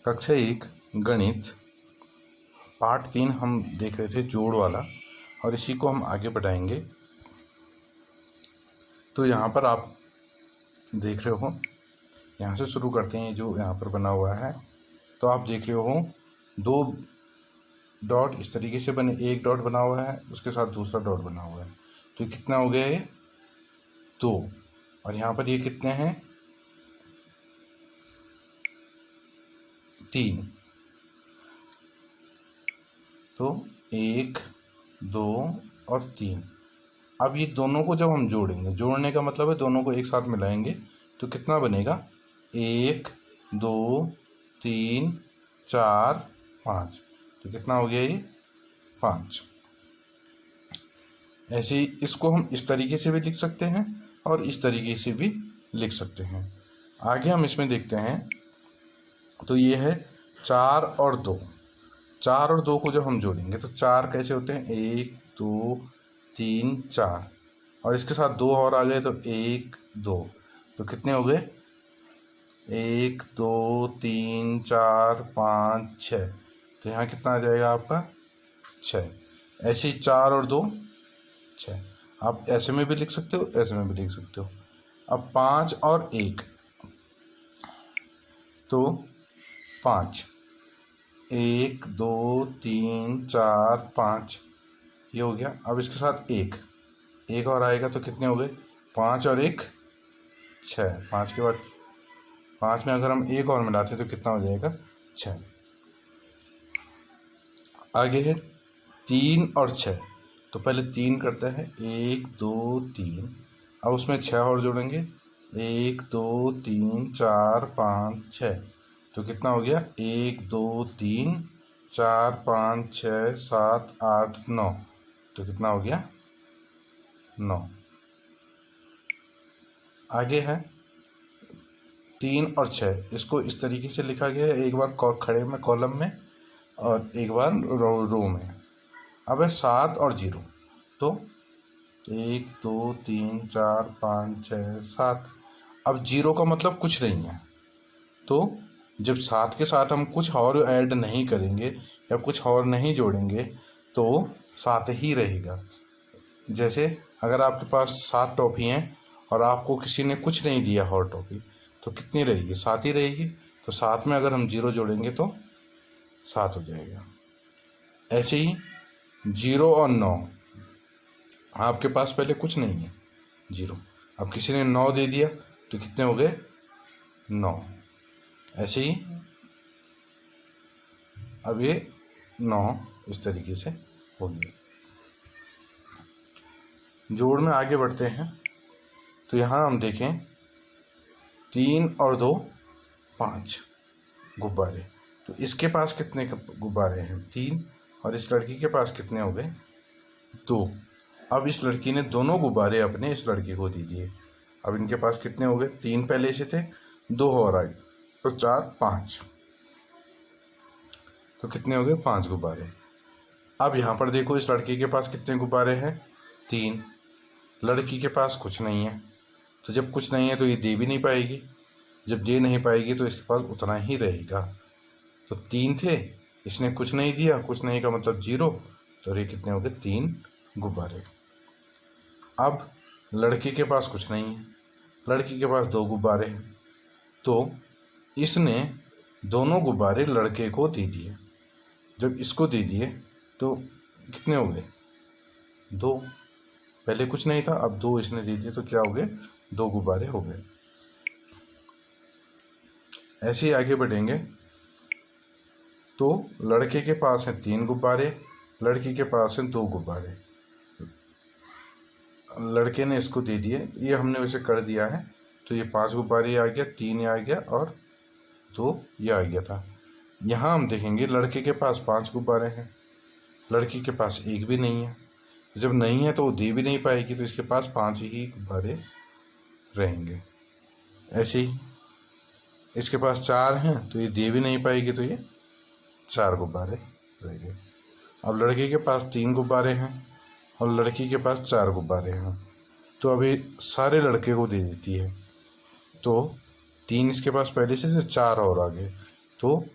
कक्षा 1 गणित पार्ट 3 हम देख रहे थे जोड़ वाला, और इसी को हम आगे बढ़ाएंगे। तो यहाँ पर आप देख रहे हो, यहाँ से शुरू करते हैं। जो यहाँ पर बना हुआ है तो आप देख रहे हो 2 डॉट इस तरीके से बने, एक डॉट बना हुआ है, उसके साथ दूसरा डॉट बना हुआ है। तो कितना हो गया ये 2, और यहाँ पर ये कितने हैं 3। तो 1 2 और 3। अब ये दोनों को जब हम जोड़ेंगे, जोड़ने का मतलब है दोनों को एक साथ मिलाएंगे, तो कितना बनेगा 1 2 3 4 5। तो कितना हो गया ये 5। ऐसे ही इसको हम इस तरीके से भी लिख सकते हैं और इस तरीके से भी लिख सकते हैं। आगे हम इसमें देखते हैं। तो ये है 4 और 2। 4 और 2 को जब हम जोड़ेंगे तो 4 कैसे होते हैं 1 2 3 4, और इसके साथ 2 और आ गए तो 1 2। तो कितने हो गए 1 2 3 4 5 6। तो यहाँ कितना आ जाएगा आपका 6। ऐसे ही 4 और 2 6। आप ऐसे में भी लिख सकते हो, ऐसे में भी लिख सकते हो। अब 5 और 1 तो 5 1 2 3 4 5, ये हो गया। अब इसके साथ एक और आएगा तो कितने हो गए 5 और 1 6। 5 के बाद 5 में अगर हम एक और मिलाते तो कितना हो जाएगा 6। आगे है 3 और 6। तो पहले 3 करते हैं 1 2 3। अब उसमें 6 और जोड़ेंगे 1 2 3 4 5 6। तो कितना हो गया 1 2 3 4 5 6 7 8 9। तो कितना हो गया 9। आगे है 3 और 6। इसको इस तरीके से लिखा गया है, एक बार खड़े में कॉलम में और एक बार रो में। अब है 7 और 0। तो 1 2 3 4 5 6 7। अब 0 का मतलब कुछ नहीं है, तो जब 7 के साथ हम कुछ और ऐड नहीं करेंगे या कुछ और नहीं जोड़ेंगे तो 7 ही रहेगा। जैसे अगर आपके पास 7 टॉफ़ी हैं और आपको किसी ने कुछ नहीं दिया और टॉफ़ी, तो कितनी रहेगी 7 ही रहेगी। तो 7 में अगर हम 0 जोड़ेंगे तो 7 हो जाएगा। ऐसे ही 0 और 9। आपके पास पहले कुछ नहीं है 0, अब किसी ने 9 दे दिया तो कितने हो गए 9। ऐसे ही अब ये 9 इस तरीके से हो गया। जोड़ में आगे बढ़ते हैं। तो यहाँ हम देखें 3 और 2 5 गुब्बारे। तो इसके पास कितने गुब्बारे हैं 3, और इस लड़की के पास कितने हो गए 2। अब इस लड़की ने दोनों गुब्बारे अपने इस लड़के को दे दिए। अब इनके पास कितने हो गए 3 पहले से थे, 2 और आए तो 4 5। तो कितने हो गए 5 गुब्बारे। अब यहाँ पर देखो इस लड़की के पास कितने गुब्बारे हैं 3। लड़की के पास कुछ नहीं है, तो जब कुछ नहीं है तो ये दे भी नहीं पाएगी। जब दे नहीं पाएगी तो इसके पास उतना ही रहेगा। तो 3 थे, इसने कुछ नहीं दिया, कुछ नहीं का मतलब 0। तो ये कितने हो गए 3 गुब्बारे। अब लड़की के पास कुछ नहीं है, लड़की के पास 2 गुब्बारे हैं, तो इसने दोनों गुब्बारे लड़के को दे दिए। जब इसको दे दिए तो कितने हो गए 2। पहले कुछ नहीं था, अब 2 इसने दे दिए तो क्या हो गए 2 गुब्बारे हो गए। ऐसे ही आगे बढ़ेंगे। तो लड़के के पास हैं 3 गुब्बारे, लड़की के पास हैं 2 गुब्बारे। लड़के ने इसको दे दिए, ये हमने वैसे कर दिया है। तो ये 5 गुब्बारे आ गया, 3 ये आ गया और 2 ये आ गया था। यहाँ हम देखेंगे लड़के के पास 5 गुब्बारे हैं, लड़की के पास 1 भी नहीं है। जब नहीं है तो वो दे भी नहीं पाएगी, तो इसके पास 5 ही गुब्बारे रहेंगे। ऐसे ही इसके पास 4 हैं, तो ये दे भी नहीं पाएगी, तो ये 4 गुब्बारे रहेंगे। अब लड़के के पास 3 गुब्बारे हैं और लड़की के पास 4 गुब्बारे हैं, तो अभी सारे लड़के को दे देती है। तो 3 इसके पास पहले से 4 और आ गए, तो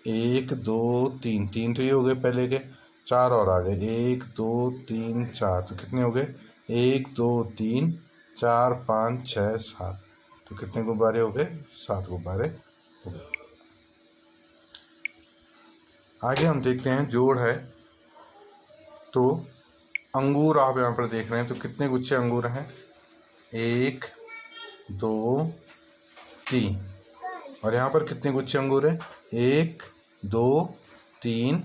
1 2 3, 3 तो ये हो गए पहले के, 4 और आ गए, 1 2 3 4, तो कितने हो गए? 1 2 3 4 5 6 7, तो कितने गुब्बारे हो गए? 7 गुब्बारे हो गए। आगे हम देखते हैं जोड़ है। तो अंगूर आप यहाँ पर देख रहे हैं, तो कितने गुच्छे अंगूर हैं? 1 2 3, और यहाँ पर कितने गुच्छे अंगूर हैं? 1 2 3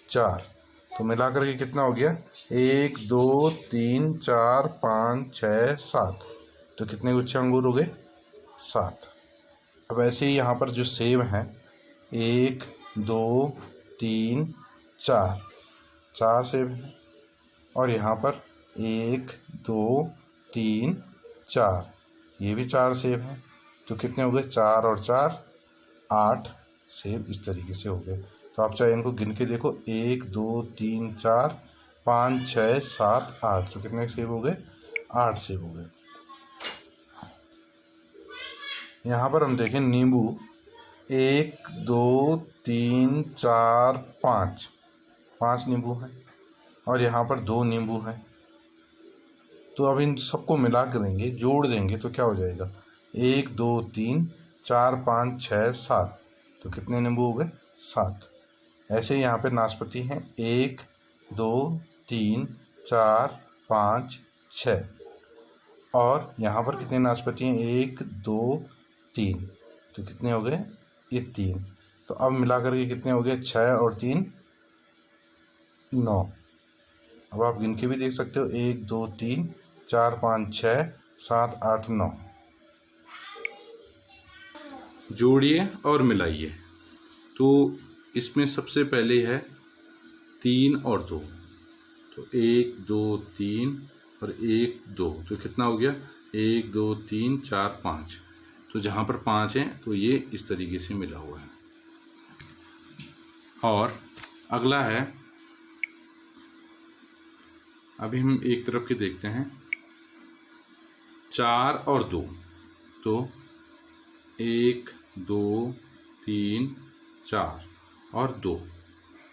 4, तो मिलाकर के कितना हो गया? 1 2 3 4 5 6 7, तो कितने गुच्छे अंगूर हो गए? 7। अब ऐसे ही यहाँ पर जो सेब हैं, 1 2 3 4, 4 सेब हैं, और यहाँ पर 1 2 3 4, ये भी 4 सेब हैं, तो कितने हो गए? 4 और 4 8 सेब इस तरीके से हो गए। तो आप चाहे इनको गिन के देखो, 1 2 3 4 5 6 7 8, तो कितने सेब हो गए? 8 सेब हो गए। यहाँ पर हम देखें नींबू, 1 2 3 4 5, 5 नींबू हैं, और यहाँ पर 2 नींबू हैं। तो अब इन सबको मिला के देंगे, जोड़ देंगे, तो क्या हो जाएगा? 1 2 3 4 5 6 7, तो कितने नींबू हो गए? 7। ऐसे यहाँ पे नाशपाती हैं, 1 2 3 4 5 6, और यहाँ पर कितने नाशपाती हैं? 1 2 3, तो कितने हो गए? ये 3। तो अब मिला करके कितने हो गए? 6 और 3 9। अब आप गिन के भी देख सकते हो, 1 2 3 4 5 6 7 8 9। जोड़िए और मिलाइए। तो इसमें सबसे पहले है 3 और 2, तो 1 2 3 और 1 2, तो कितना हो गया? 1 2 3 4 5, तो जहाँ पर 5 है तो ये इस तरीके से मिला हुआ है। और अगला है, अभी हम एक तरफ के देखते हैं, 4 और 2, तो 1 2 3 4 और 2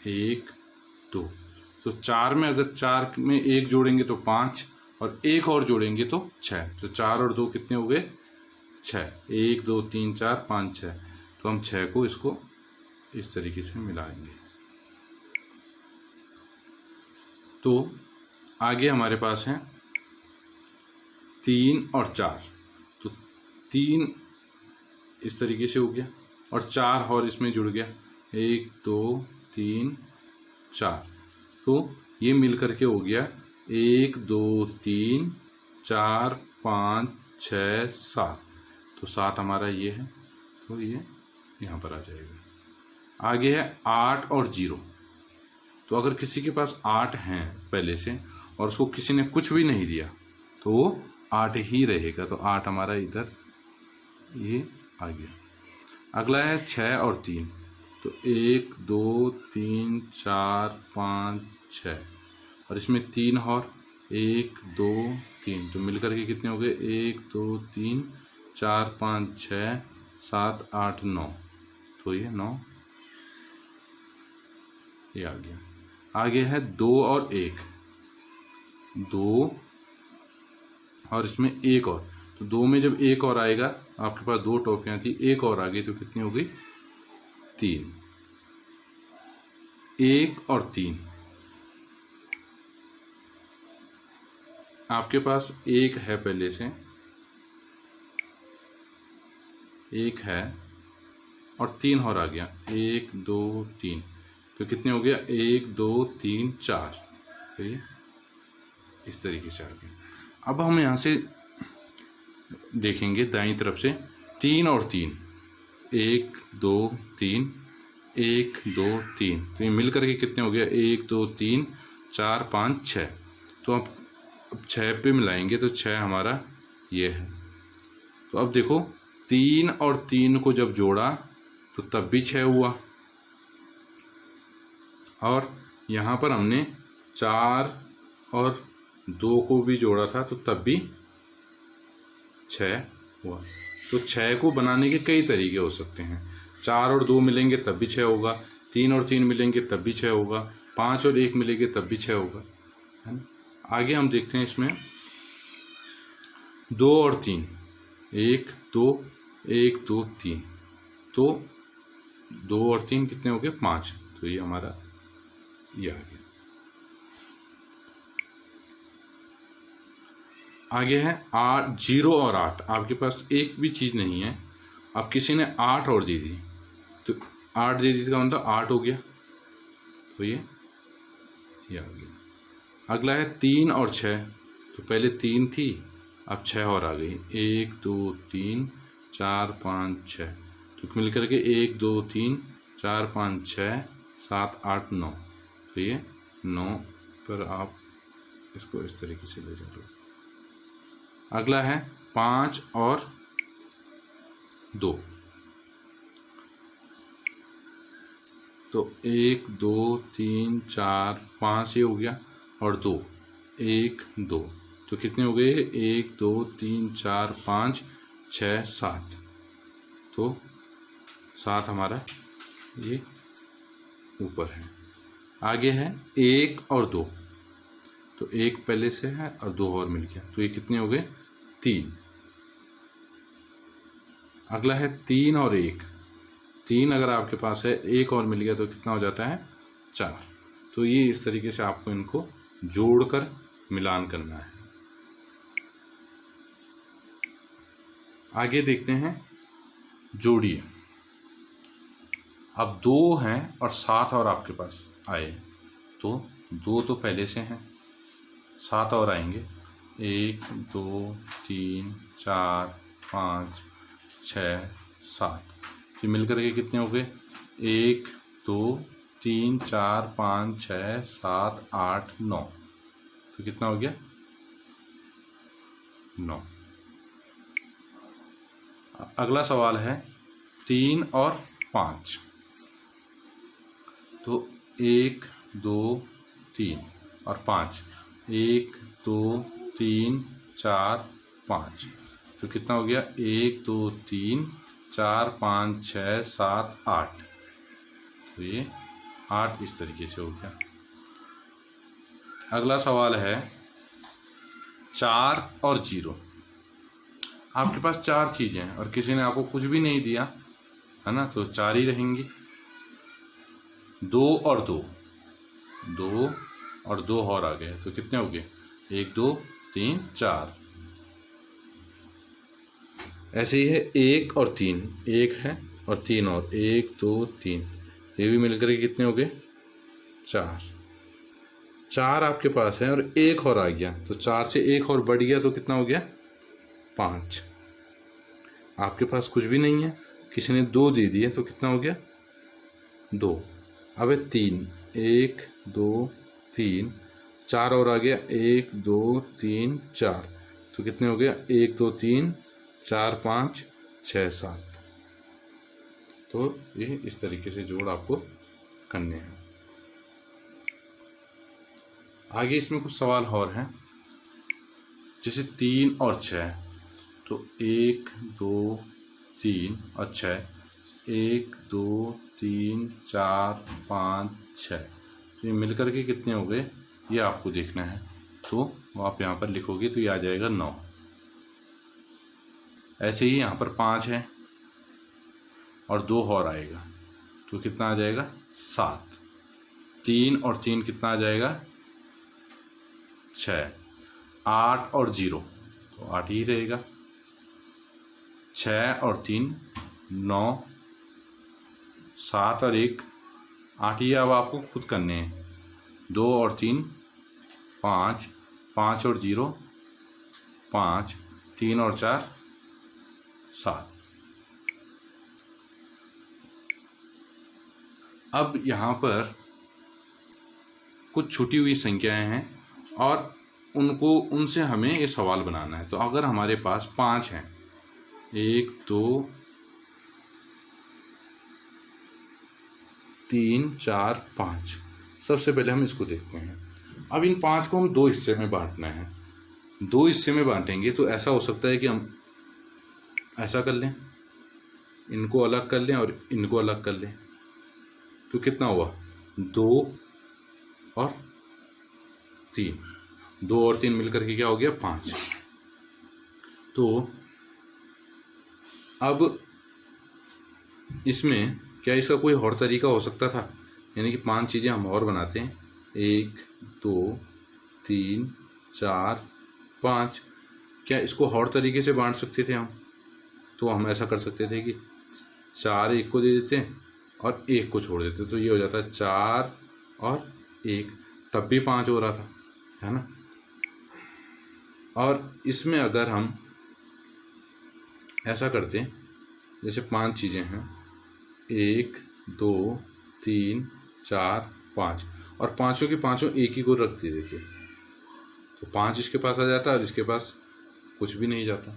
1 2, तो 4 में अगर 4 में 1 जोड़ेंगे तो 5, और 1 और जोड़ेंगे तो 6, तो 4 और 2 कितने हो गए? 6। 1 2 3 4 5 6, तो हम 6 को इसको इस तरीके से मिलाएंगे। तो आगे हमारे पास है 3 और 4, तो 3 इस तरीके से हो गया, और 4 और इसमें जुड़ गया, 1 2 3 4, तो ये मिल करके हो गया 1 2 3 4 5 6 7, तो 7 हमारा ये है, तो ये यहाँ पर आ जाएगा। आगे है 8 और 0, तो अगर किसी के पास 8 हैं पहले से और उसको किसी ने कुछ भी नहीं दिया तो वो 8 ही रहेगा, तो 8 हमारा इधर ये आ गया। अगला है 6 और 3, तो 1 2 3 4 5 6, और इसमें 3 और 1 2 3, तो मिलकर के कितने हो गए? 1 2 3 4 5 6 7 8 9, तो ये 9 ये आ गया। आगे है 2 और 1, 2 और इसमें 1 और, तो 2 में जब 1 और आएगा, आपके पास 2 टॉपियाँ थी, 1 और आ गई, तो कितनी हो गई? 3। 1 और 3, आपके पास 1 है पहले से, 1 है और 3 और आ गया, 1 2 3, तो कितने हो गया? 1 2 3 4, तो ये इस तरीके से आ गया। अब हम यहाँ से देखेंगे दाईं तरफ से, 3 और 3, 1 2 3 1 2 3, तो ये मिल करके कितने हो गया? 1 2 3 4 5 6, तो अब 6 पे मिलाएंगे तो 6 हमारा ये है। तो अब देखो 3 और 3 को जब जोड़ा तो तब भी 6 हुआ, और यहाँ पर हमने 4 और 2 को भी जोड़ा था तो तब भी 6 हुआ। तो 6 को बनाने के कई तरीके हो सकते हैं। 4 और 2 मिलेंगे तब भी 6 होगा, 3 और 3 मिलेंगे तब भी 6 होगा, 5 और 1 मिलेंगे तब भी 6 होगा, है ना। आगे हम देखते हैं इसमें 2 और 3, 1 2 1 2 3, तो 2 और 3 कितने हो गए? 5। तो ये हमारा ये आ गया। आगे है 8 0 और 8। आपके पास एक भी चीज़ नहीं है, अब किसी ने 8 और दे दी, तो 8 दे दी का मतलब 8 हो गया, तो ये आ गया। अगला है 3 और 6, तो पहले 3 थी, अब 6 और आ गई, 1 2 3 4 5 6, तो मिल करके 1 2 3 4 5 6 7 8 9, तो ये 9 पर आप इसको इस तरीके से ले जाओ। अगला है 5 और 2, तो 1 2 3 4 5 ये हो गया, और 2 1 2, तो कितने हो गए? 1 2 3 4 5 6 7, तो 7 हमारा ये ऊपर है। आगे है 1 और 2, तो 1 पहले से है और 2 और मिल गया, तो ये कितने हो गए? 3। अगला है 3 और 1, 3 अगर आपके पास है, 1 और मिल गया तो कितना हो जाता है? 4। तो ये इस तरीके से आपको इनको जोड़कर मिलान करना है। आगे देखते हैं जोड़िए। अब 2 हैं और 7 और आपके पास आए, तो 2 तो पहले से हैं, 7 और आएंगे, 1 2 3 4 5 6 7, तो मिलकर के कितने हो गए? 1 2 3 4 5 6 7 8 9, तो कितना हो गया? 9। अगला सवाल है 3 और 5, तो 1 2 3 और 5, 1 2 3 4 5, तो कितना हो गया? 1 2 3 4 5 6 7 8, तो ये 8 इस तरीके से हो गया। अगला सवाल है 4 और 0। आपके पास 4 चीज़ें हैं और किसी ने आपको कुछ भी नहीं दिया, है ना, तो 4 ही रहेंगी। 2 और 2, 2 और 2 और आ गए, तो कितने हो गए? 1 2 3 4। ऐसे ही है 1 और 3, 1 है और 3 और 1 2 3, ये भी मिलकर के कितने हो गए? 4। 4 आपके पास है और 1 और आ गया, तो 4 से 1 और बढ़ गया, तो कितना हो गया? 5। आपके पास कुछ भी नहीं है, किसी ने 2 दे दिए, तो कितना हो गया? 2। अब है 3, 1 2 3, 4 और आ गया, 1 2 3 4, तो कितने हो गया? 1 2 3 4 5 6 7, तो ये इस तरीके से जोड़ आपको करने हैं। आगे इसमें कुछ सवाल और हैं, जैसे 3 और 6, तो 1 2 3 और 6, 1 2 3 4 5 6, ये मिलकर के कितने हो गए? ये आपको देखना है, तो आप यहाँ पर लिखोगे तो ये आ जाएगा 9। ऐसे ही यहाँ पर 5 है और 2 और आएगा, तो कितना आ जाएगा? 7। 3 और 3 कितना आ जाएगा? 6। 8 और 0, तो 8 ही रहेगा। 6 और 3 9, 7 और 1 8 ही अब आपको खुद करने हैं। 2 और 3 5, 5 और 0 5, 3 और 4 7। अब यहाँ पर कुछ छूटी हुई संख्याएं हैं और उनसे हमें ये सवाल बनाना है। तो अगर हमारे पास 5 हैं, 1 2 3 4 5, सबसे पहले हम इसको देखते हैं। अब इन 5 को हम 2 हिस्से में बांटना है। 2 हिस्से में बांटेंगे तो ऐसा हो सकता है कि हम ऐसा कर लें, इनको अलग कर लें और इनको अलग कर लें तो कितना हुआ 2 और 3, 2 और 3 मिलकर के क्या हो गया 5। तो अब इसमें क्या इसका कोई और तरीका हो सकता था, यानी कि 5 चीज़ें हम और बनाते हैं 1 2 3 4 5, क्या इसको और तरीके से बांट सकते थे हम? तो हम ऐसा कर सकते थे कि 4 1 को दे देते हैं और 1 को छोड़ देते, तो ये हो जाता है 4 और 1, तब भी 5 हो रहा था, है ना। और इसमें अगर हम ऐसा करते हैं, जैसे 5 चीज़ें हैं 1 2 3 4 5 और पाँचों के पाँचों एक ही को रख दिए, देखिए तो 5 इसके पास आ जाता है और इसके पास कुछ भी नहीं जाता।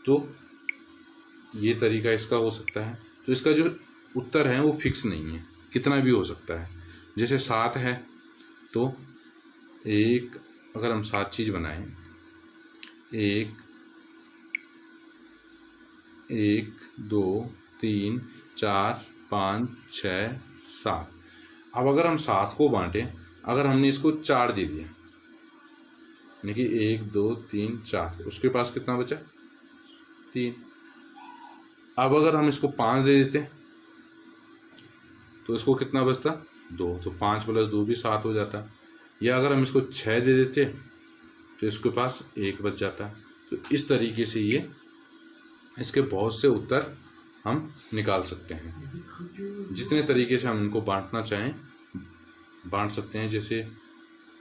तो ये तरीका इसका हो सकता है। तो इसका जो उत्तर है वो फिक्स नहीं है, कितना भी हो सकता है। जैसे 7 है तो एक अगर हम 7 चीज़ बनाएं 1 2 3 4 5 6 7। अब अगर हम 7 को बांटें, अगर हमने इसको 4 दे दिया, यानी कि 1 2 3 4, उसके पास कितना बचा 3। अब अगर हम इसको 5 दे देते तो इसको कितना बचता 2, तो 5 + 2 भी 7 हो जाता। या अगर हम इसको 6 दे देते तो इसके पास 1 बच जाता। तो इस तरीके से ये इसके बहुत से उत्तर हम निकाल सकते हैं। जितने तरीके से हम इनको बांटना चाहें बांट सकते हैं। जैसे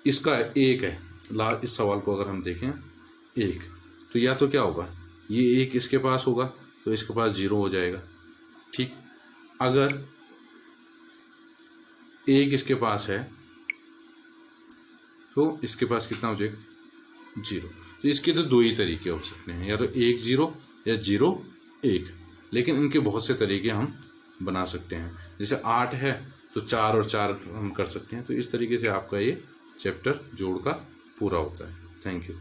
इसका 1 है, इस सवाल को अगर हम देखें 1, तो या तो क्या होगा ये 1 इसके पास होगा तो इसके पास 0 हो जाएगा, ठीक। अगर 1 इसके पास है तो इसके पास कितना हो जाएगा 0। तो इसके तो 2 ही तरीके हो सकते हैं, या तो 1 0 या 0 1, लेकिन इनके बहुत से तरीके हम बना सकते हैं। जैसे 8 है तो 4 और 4 हम कर सकते हैं। तो इस तरीके से आपका ये चैप्टर जोड़ का पूरा होता है। Thank you.